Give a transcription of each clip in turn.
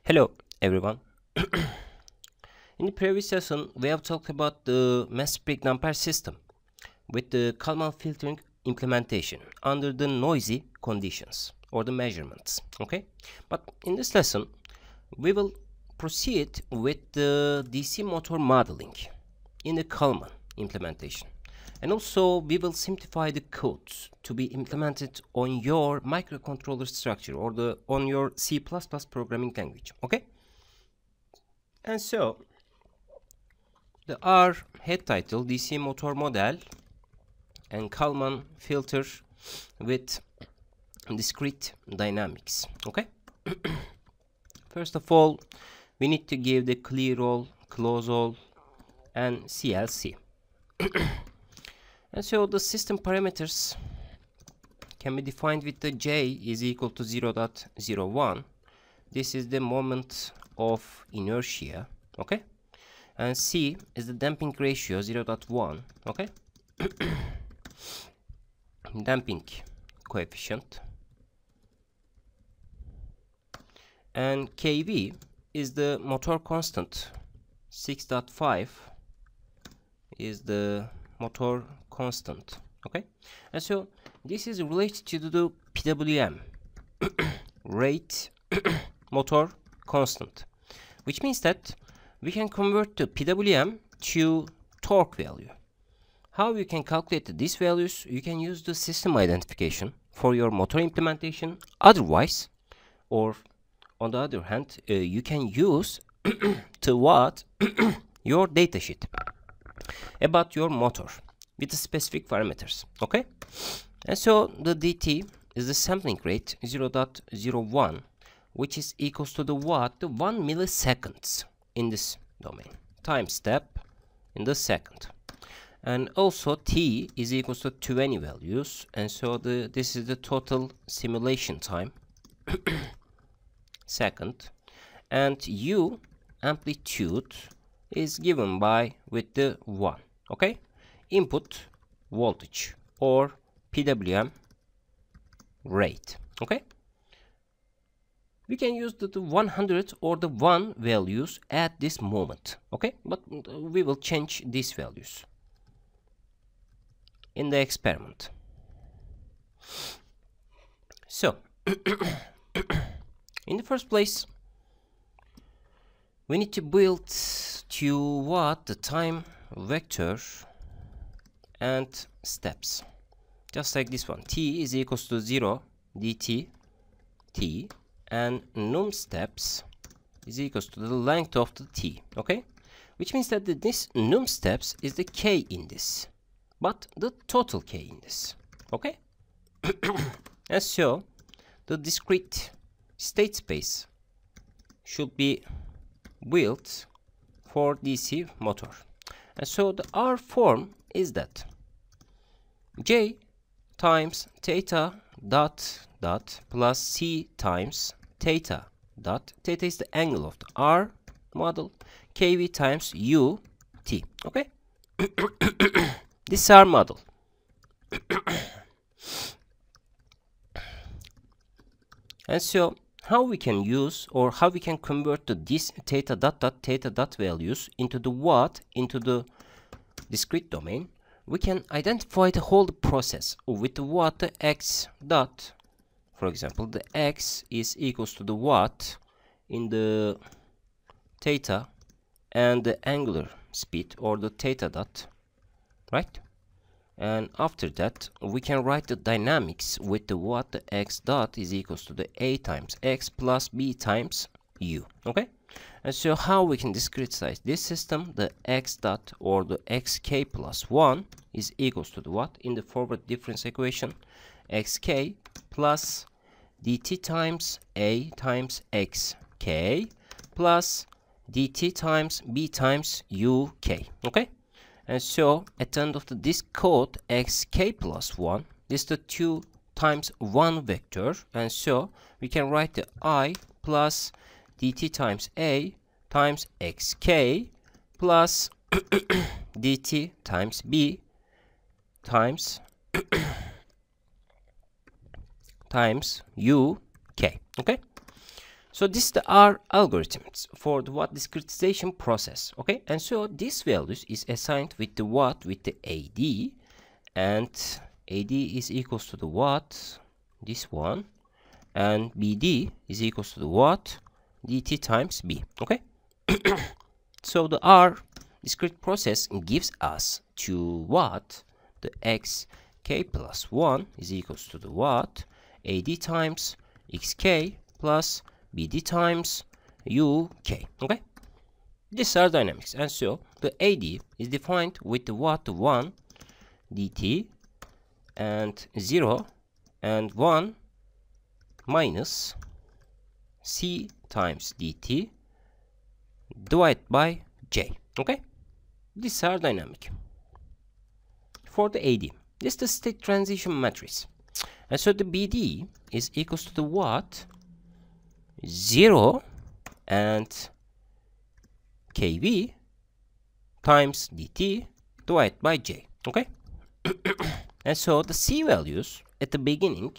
Hello, everyone. In the previous lesson, we have talked about the mass breakdown pair system with the Kalman filtering implementation under the noisy conditions or the measurements. Okay, but in this lesson, we will proceed with the DC motor modeling in the Kalman implementation. And also, we will simplify the codes to be implemented on your microcontroller structure or on your C++ programming language. Okay? And so, our head title, DC motor model and Kalman filter with discrete dynamics. Okay? First of all, we need to give the clear all, close all, and CLC. And so the system parameters can be defined with the J is equal to 0.01. This is the moment of inertia, okay? And C is the damping ratio, 0.1, okay? Damping coefficient. And KV is the motor constant, 6.5 is the motor constant, okay? And so this is related to the PWM rate motor constant, which means that we can convert the PWM to torque value. How you can calculate these values? You can use the system identification for your motor implementation. Otherwise, or on the other hand, you can use to what your datasheet about your motor with the specific parameters, okay? And so the dt is the sampling rate 0.01, which is equals to the what? The 1 milliseconds in this domain, time step in the second. And also t is equals to 20 values, and so this is the total simulation time second, and u amplitude is given by with the 1, okay? Input voltage or PWM rate, okay? We can use the 100 or the 1 values at this moment, okay? But we will change these values in the experiment. So, in the first place, we need to build to what? The time vector and steps. Just like this one. T is equals to 0 dt t, and num steps is equals to the length of the t, okay? Which means that this num steps is the k in this, but the total k in this, okay? And so the discrete state space should be built for DC motor. And so our form is that J times theta dot plus C times theta dot. Theta is the angle of the R model. KV times U T. Okay? This is our model. And so how we can use or how we can convert this theta dot values into the what? Into the discrete domain. We can identify the whole process with the what? The x dot. For example, the x is equals to the what in the theta and the angular speed or the theta dot, right? And after that, we can write the dynamics with the what? The x dot is equals to the a times x plus b times u, okay? And so how we can discretize this system? The x dot or the xk plus 1 is equals to the what? In the forward difference equation, xk plus dt times a times xk plus dt times b times uk, okay? And so at the end of this code, xk plus 1, this is the 2 times 1 vector, and so we can write the I plus dt times a times xk plus dt times b times times uk, okay? So this is our algorithms for the what discretization process. Okay, and so this values is assigned with the what with the AD, and AD is equals to the what, this one, and BD is equals to the what, DT times B. Okay. So the R discrete process gives us to what the xk plus 1 is equals to the what AD times xk plus BD times UK. Okay, these are dynamics, and so the AD is defined with the what 1 dt and 0 and 1 minus c times dt divided by j. Okay, these are dynamic. For the AD, this is the state transition matrix, and so the BD is equals to the what 0 and kV times dt divided by j. Okay. And so the c values at the beginning,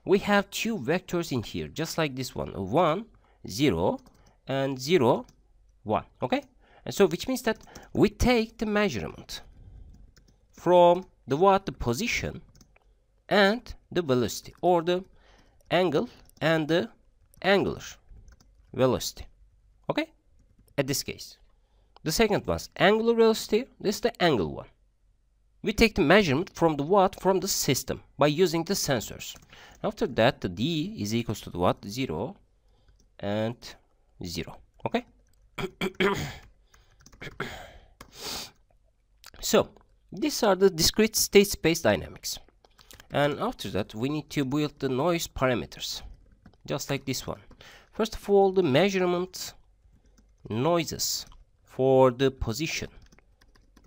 we have two vectors in here, just like this one, 1 0 and 0 1. Okay, and so which means that we take the measurement from the what, the position and the velocity, or the angle and the angular velocity. Okay, at this case the second one's angular velocity, this is the angle one. We take the measurement from the what, from the system, by using the sensors. After that the d is equals to the what 0 and 0. Okay. So these are the discrete state space dynamics, and after that we need to build the noise parameters, just like this one. First of all, the measurement noises for the position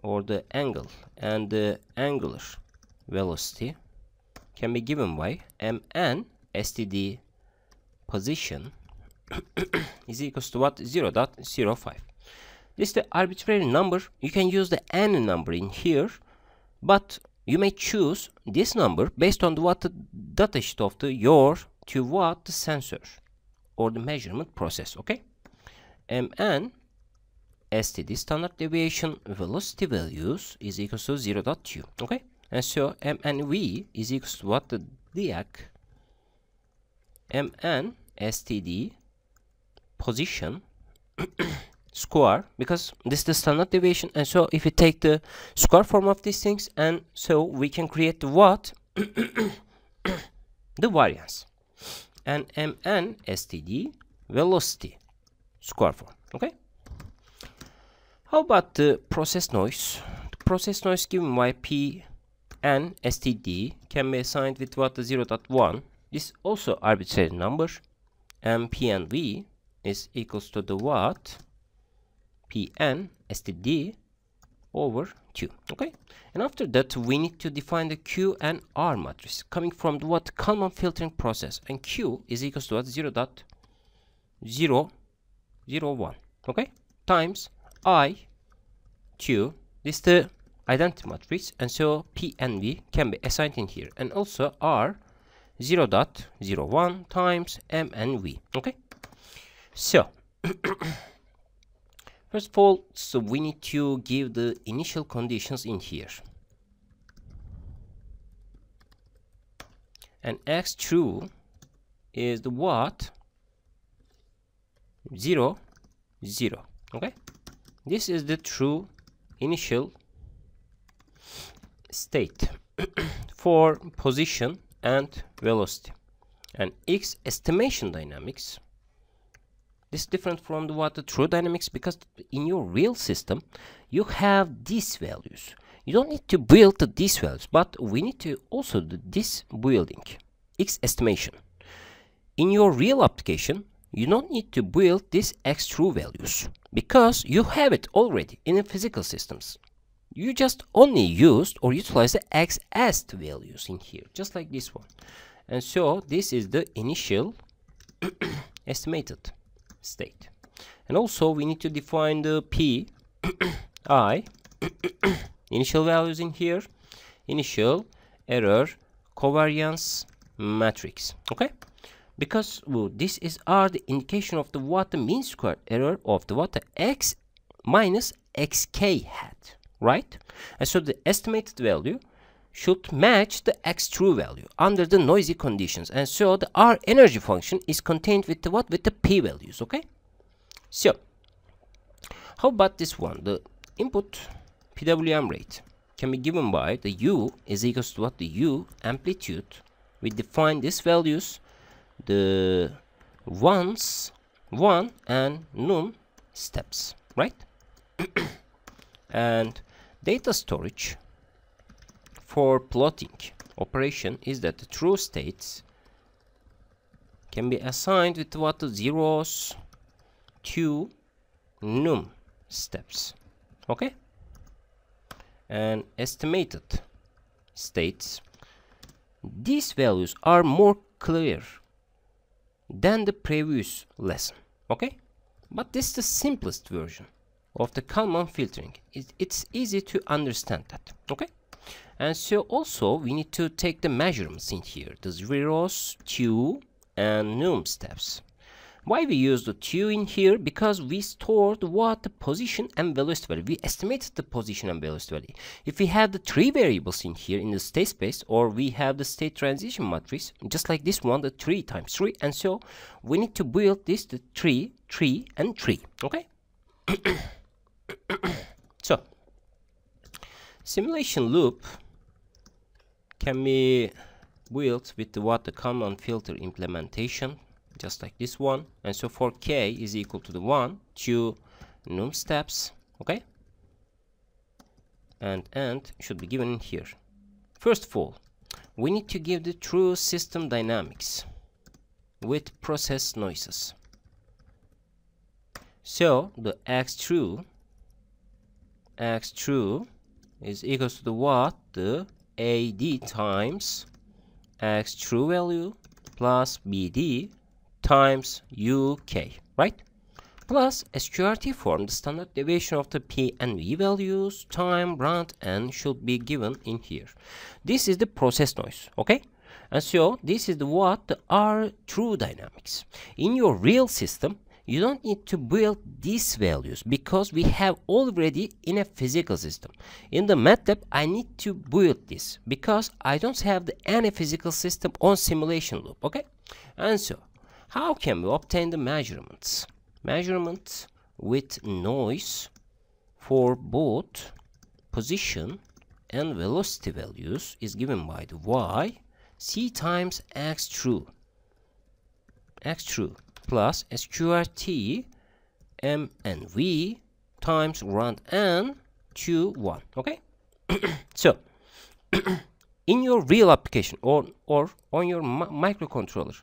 or the angle and the angular velocity can be given by mn std position is equals to what 0.05. This is the arbitrary number. You can use the n number in here, but you may choose this number based on what the datasheet of the your to what the sensor or the measurement process. Okay, mn std standard deviation velocity values is equals to 0.2. Okay, and so mnv is equals to what the diag mn std position square, because this is the standard deviation, and so if you take the square form of these things, and so we can create the what the variance, and mn std velocity square form. Okay, how about the process noise? The process noise given by p n std can be assigned with what the 0.1. This also arbitrary number, and p and v is equals to the what pn std over 2. Okay, and after that we need to define the q and r matrix coming from the what Kalman filtering process, and q is equals to what 0.001. Okay, times I q, this is the identity matrix, and so p and v can be assigned in here, and also r 0.01 times m and v. Okay, so first of all, so we need to give the initial conditions in here, and x true is the what 0 0. Okay, this is the true initial state for position and velocity, and x estimation dynamics, this is different from the what the true dynamics, because in your real system you have these values. You don't need to build these values, but we need to also do this building, x estimation. In your real application you don't need to build these x true values, because you have it already in the physical systems. You just only used or utilize the x est values in here, just like this one, and so this is the initial estimated state. And also we need to define the p I initial values in here, initial error covariance matrix. Okay, because this is the indication of the what the mean square error of the what the x minus xk had, right? And so the estimated value should match the x true value under the noisy conditions, and so the R energy function is contained with the what, with the p values. Okay, so how about this one? The input PWM rate can be given by the u is equals to what, the u amplitude. We define these values, the ones, one and num steps, right? And data storage for plotting operation is that the true states can be assigned with what, the zeros to num steps. Okay, and estimated states, these values are more clear than the previous lesson. Okay, but this is the simplest version of the Kalman filtering. It's easy to understand that. Okay, and so also we need to take the measurements in here, the zeros, 2 and num steps. Why we use the 2 in here? Because we stored what, the position and velocity value. We estimated the position and velocity value. If we have the 3 variables in here in the state space, or we have the state transition matrix, just like this one, the 3 times 3, and so we need to build this, the 3, 3 and 3. Okay. So simulation loop can be built with the what, the Kalman filter implementation, just like this one. And so for k is equal to the 1, 2 num steps. Okay, and should be given in here. First of all, we need to give the true system dynamics with process noises. So the x true is equals to the what, the AD times x true value plus BD times UK, right? Plus SQRT form, the standard deviation of the P and V values, time, rand, and should be given in here. This is the process noise. Okay, and so this is the what, the R true dynamics. In your real system, you don't need to build these values because we have already in a physical system. In the Matlab, I need to build this because I don't have any physical system on simulation loop. Okay, and so how can we obtain the measurements? Measurements with noise for both position and velocity values is given by the y c times x true plus SQRT m and v times rand n to 1. Okay, so in your real application or on your microcontroller,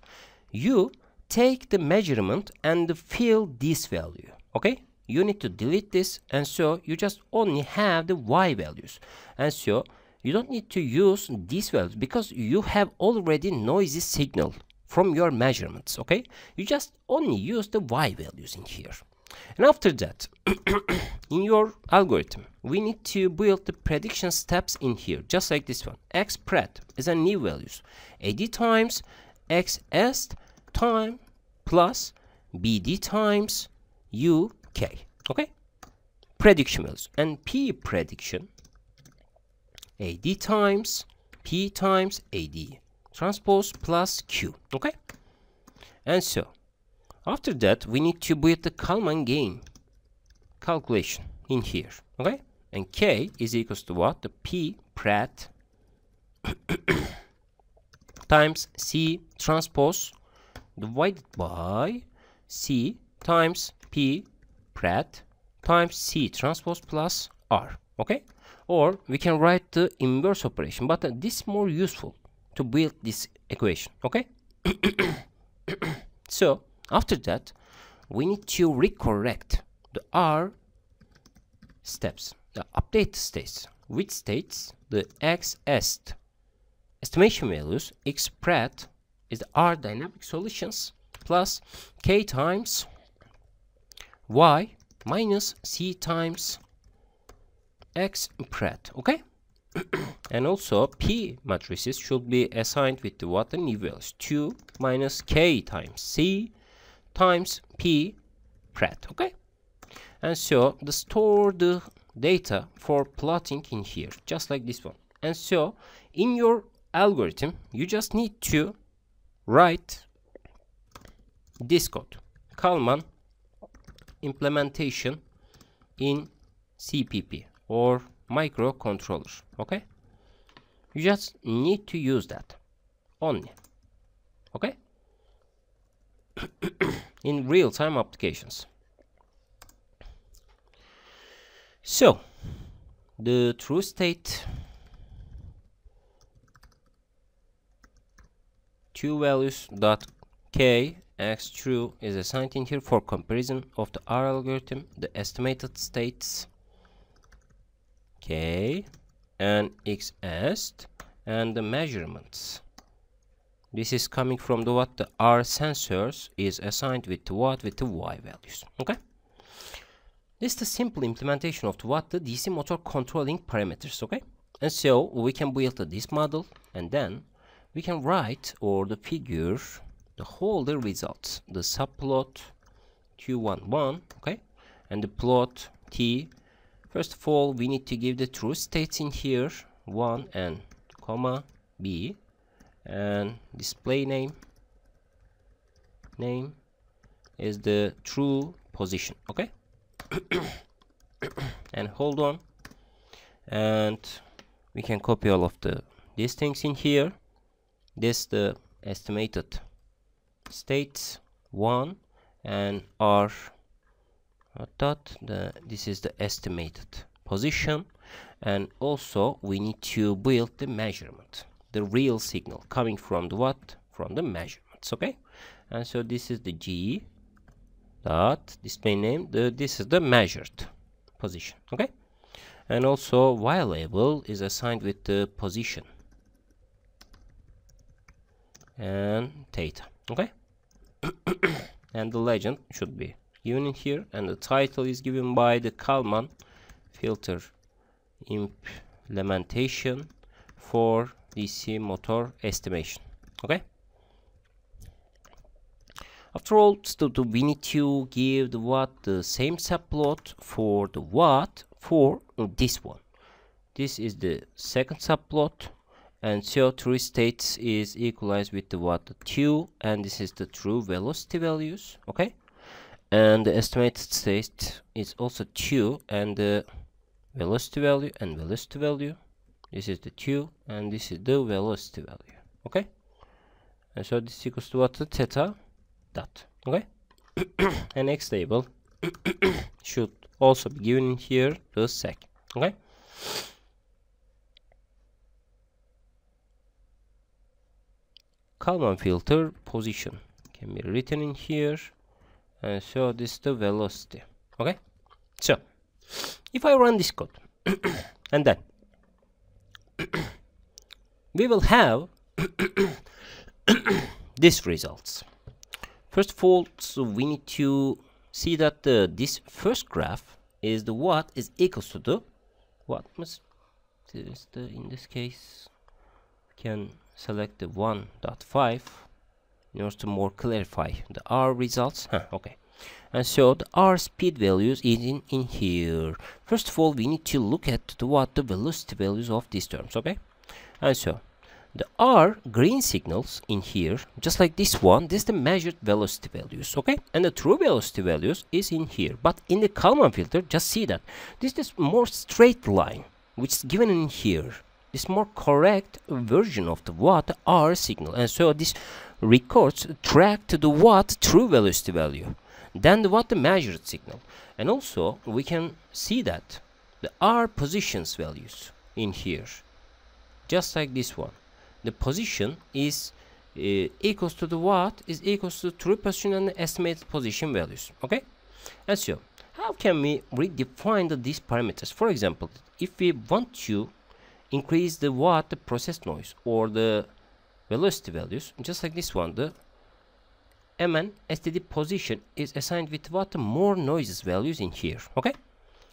you take the measurement and fill this value. Okay, you need to delete this, and so you just only have the y values, and so you don't need to use these values because you have already noisy signal from your measurements. Okay, you just only use the y values in here. And after that, in your algorithm, we need to build the prediction steps in here, just like this one. X pred is a new values, AD times x est time plus BD times UK. Okay, prediction values, and P prediction AD times P times AD transpose plus Q. Okay, and so after that we need to build the Kalman gain calculation in here. Okay, and K is equals to what, the P pred times C transpose divided by C times P pred times C transpose plus R. Okay, or we can write the inverse operation, but this is more useful to build this equation. Okay, so after that we need to recorrect the R steps, the update states, which states the x est estimation values, x pred is the R dynamic solutions plus K times Y minus C times X pred. Okay, and also P matrices should be assigned with the what, the new values 2 minus k times c times p pret. Okay, and so the store the data for plotting in here, just like this one. And so in your algorithm, you just need to write this code, Kalman implementation in CPP or microcontroller. Okay, you just need to use that only. Okay, in real-time applications. So the true state, two values dot k x true is assigned in here for comparison of the R algorithm, the estimated states k and x est, and the measurements. This is coming from the what the R sensors is assigned with the what, with the y values. Okay, this is the simple implementation of the what, the DC motor controlling parameters. Okay, and so we can build this model, and then we can write or the figure the whole the results, the subplot q11, okay, and the plot t. First of all, we need to give the true states in here, 1 and comma b, and display name is the true position. Okay, and hold on, and we can copy all of these things in here. This the estimated states 1 and r dot this is the estimated position, and also we need to build the measurement, the real signal coming from the what, from the measurements. Okay, and so this is the g dot display name, this is the measured position. Okay, and also y label is assigned with the position and theta. Okay, and the legend should be given in here, and the title is given by the Kalman filter implementation for DC motor estimation. Okay, after all, still we need to give the what, the same subplot for the what, for this one. This is the second subplot, and so true states is equalized with the what, the 2, and this is the true velocity values. Okay, and the estimated state is also 2, and the velocity value and velocity value, this is the 2 and this is the velocity value. Okay, and so this equals to what, the theta dot. Okay, and x label should also be given in here, the sec. Okay, Kalman filter position can be written in here, and so this is the velocity. Okay, so if I run this code and then we will have these results. First of all, so we need to see that this first graph is the what is equals to the what must is the, in this case we can select the 1.5 in order to more clarify the R results. Okay, and so the R speed values is in here. First of all, we need to look at the what, the velocity values of these terms. Okay, and so the R green signals in here, just like this one, this is the measured velocity values. Okay, and the true velocity values is in here, but in the Kalman filter, just see that this is more straight line which is given in here. This more correct version of the what, the R signal, and so this records track to the what, true velocity value, then the what, the measured signal. And also we can see that the R positions values in here, just like this one, the position is equals to the what, is equals to true position and the estimated position values. Okay, and so how can we redefine these parameters? For example, if we want to increase the what, the process noise or the velocity values, just like this one, the MN STD position is assigned with what, the more noises values in here. Okay,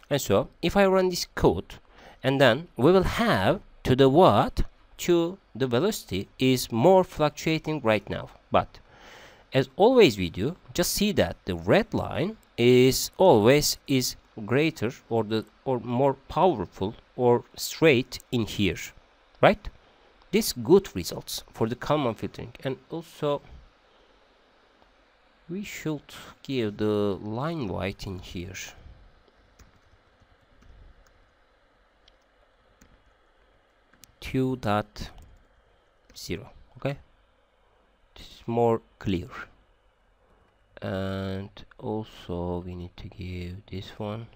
and so if I run this code, and then we will have to the what, to the velocity is more fluctuating right now, but as always we do, just see that the red line is always greater or more powerful or straight in here, right? This good results for the Kalman filtering. And also we should give the line weight in here. .0, okay? It's more clear. And also we need to give this one,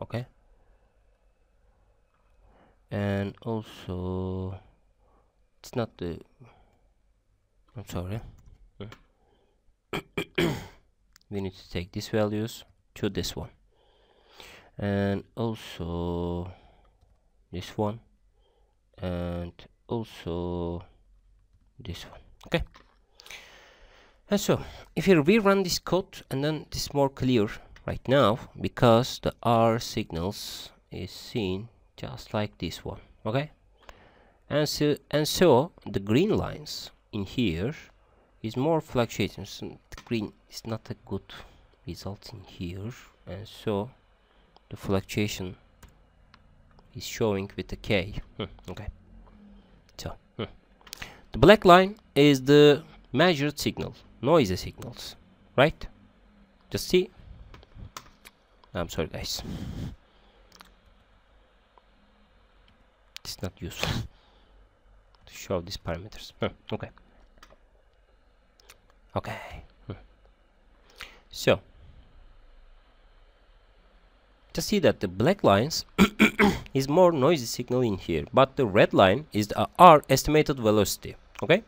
okay? And also it's not the, I'm sorry, we need to take these values to this one, and also this one, and also this one, okay? And so if you rerun this code, and then this is more clear right now because the R signals is seen just like this one, okay? And so the green lines in here is more fluctuating. So the green is not a good result in here, and so the fluctuation is showing with the K. Okay. So the black line is the measured signal, noisy signals, right? Just see. I'm sorry, guys. It's not useful to show these parameters. Okay. Okay. So just see that the black lines is more noisy signal in here, but the red line is the R estimated velocity, okay?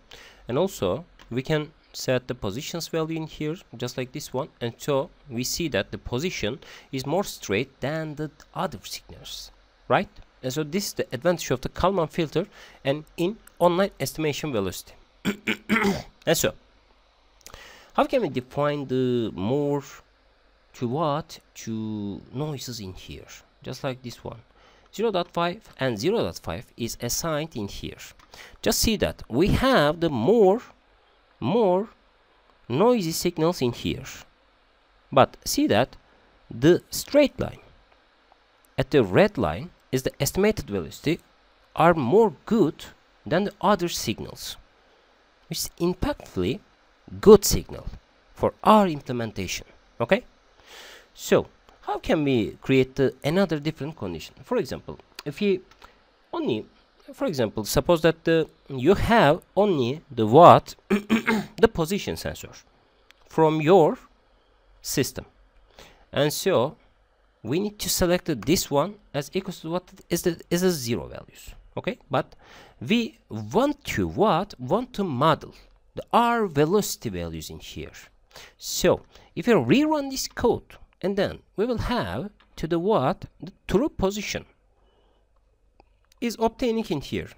And also we can set the positions value in here just like this one, and so we see that the position is more straight than the other signals, right? And so this is the advantage of the Kalman filter and in online estimation velocity. And so how can we define the more to what to noises in here? Just like this one, 0.5 and 0.5 is assigned in here. Just see that we have the more noisy signals in here, but see that the straight line at the red line is the estimated velocity are more good than the other signals, which is impactfully good signal for our implementation, okay? So how can we create another different condition? For example, if you only, for example, suppose that you have only the what the position sensor from your system, and so we need to select this one as equals to what is a 0 values, okay? But we want to model the R velocity values in here. So if you rerun this code, and then we will have to the true position is obtaining in here,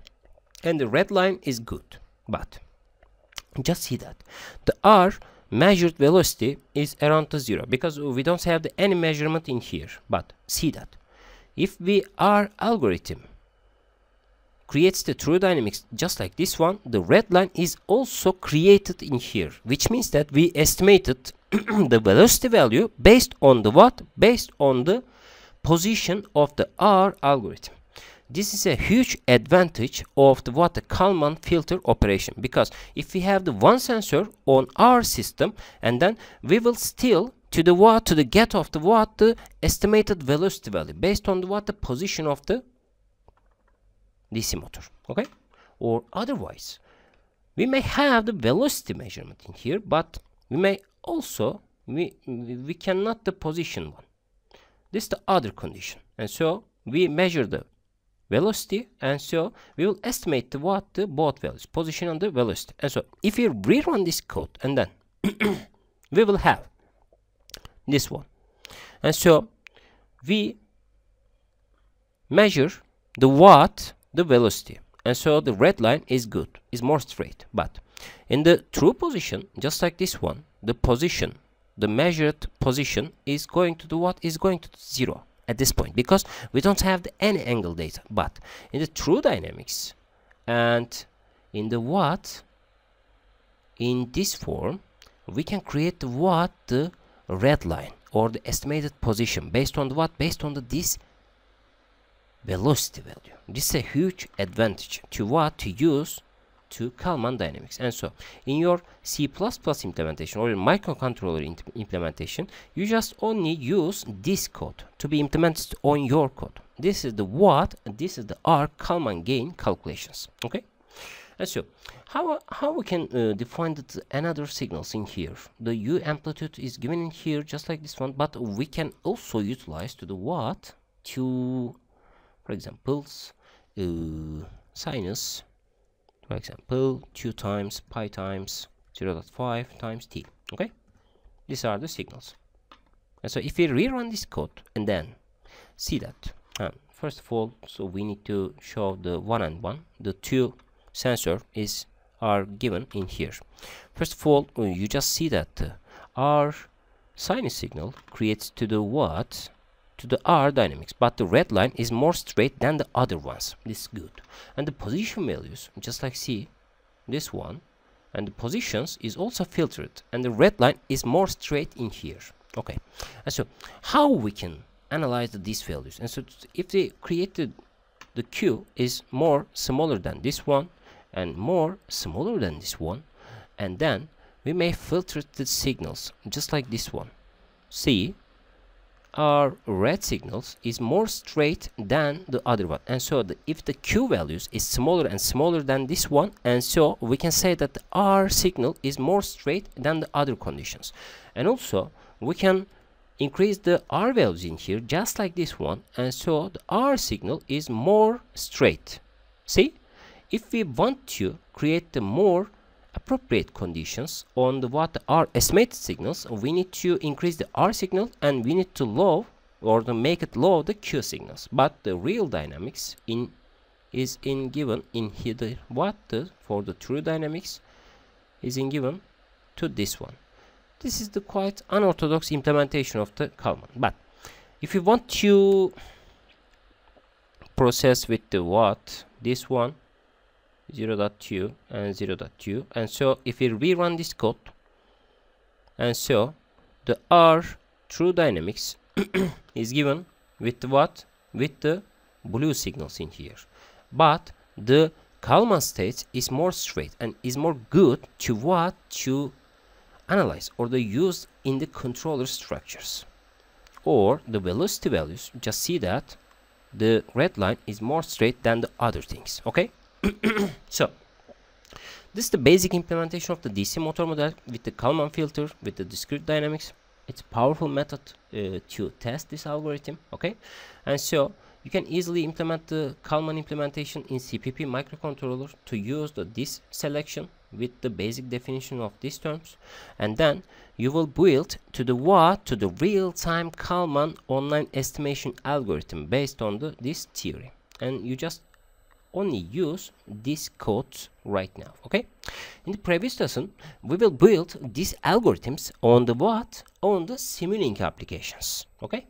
and the red line is good, but just see that the R measured velocity is around the 0 because we don't have any measurement in here. But see that if our algorithm creates the true dynamics just like this one, the red line is also created in here, which means that we estimated the velocity value based on the based on the position of the R algorithm. This is a huge advantage of the Kalman filter operation, because if we have the one sensor on our system, and then we will still to the get of the estimated velocity value based on the position of the DC motor, okay? Or otherwise we may have the velocity measurement in here, but we may also we cannot the position one. This is the other condition, and so we measure the velocity, and so we will estimate the both values, position and the velocity. And so if you rerun this code, and then we will have this one, and so we measure the velocity, and so the red line is good, is more straight. But in the true position, just like this one, the position, the measured position is going to is going to 0 at this point, because we don't have any angle data. But in the true dynamics and in the in this form, we can create the what, the red line or the estimated position based on the what, based on the this velocity value. This is a huge advantage to what, to use to Kalman dynamics. And so in your C++ implementation or your microcontroller implementation, you just only use this code to be implemented on your code. This is the what, this is the R Kalman gain calculations. Okay. And so how we can define another signals in here. The U amplitude is given in here just like this one, but we can also utilize to the what, to, for example, sinus, for example, 2 times pi times 0.5 times t. Okay, these are the signals. And so if we rerun this code and then see that, first of all, so we need to show the 1 and 1, the 2 sensor are given in here. First of all, you just see that our sinus signal creates to the what, to the R dynamics, but the red line is more straight than the other ones. This is good. And the position values, just like see this one, and the positions is also filtered, and the red line is more straight in here. Okay, and so how we can analyze these values? And so if they created the Q is more smaller than this one and more smaller than this one, and then we may filter the signals just like this one. See, our red signals is more straight than the other one, and so if the Q values is smaller and smaller than this one, and so we can say that the R signal is more straight than the other conditions. And also we can increase the R values in here just like this one, and so the R signal is more straight. See, if we want to create the more appropriate conditions on the what are estimated signals, we need to increase the R signal and we need to low or to make it low the Q signals. But the real dynamics is given in here, the what for the true dynamics is given to this one. This is the quite unorthodox implementation of the Kalman. But if you want to process with the what, this one 0.2 and 0.2, and so if we rerun this code, and so the R true dynamics is given with the what, with the blue signals in here, but the Kalman state is more straight and is more good to what, to analyze or the use in the controller structures or the velocity values. Just see that the red line is more straight than the other things. Okay. So this is the basic implementation of the DC motor model with the Kalman filter with the discrete dynamics. It's a powerful method to test this algorithm. Okay, and so you can easily implement the Kalman implementation in CPP microcontroller to use this selection with the basic definition of these terms, and then you will build to the what, to the real-time Kalman online estimation algorithm based on this theory, and you just only use these codes right now. Okay, in the previous lesson we will build these algorithms on the what, on the Simulink applications. Okay.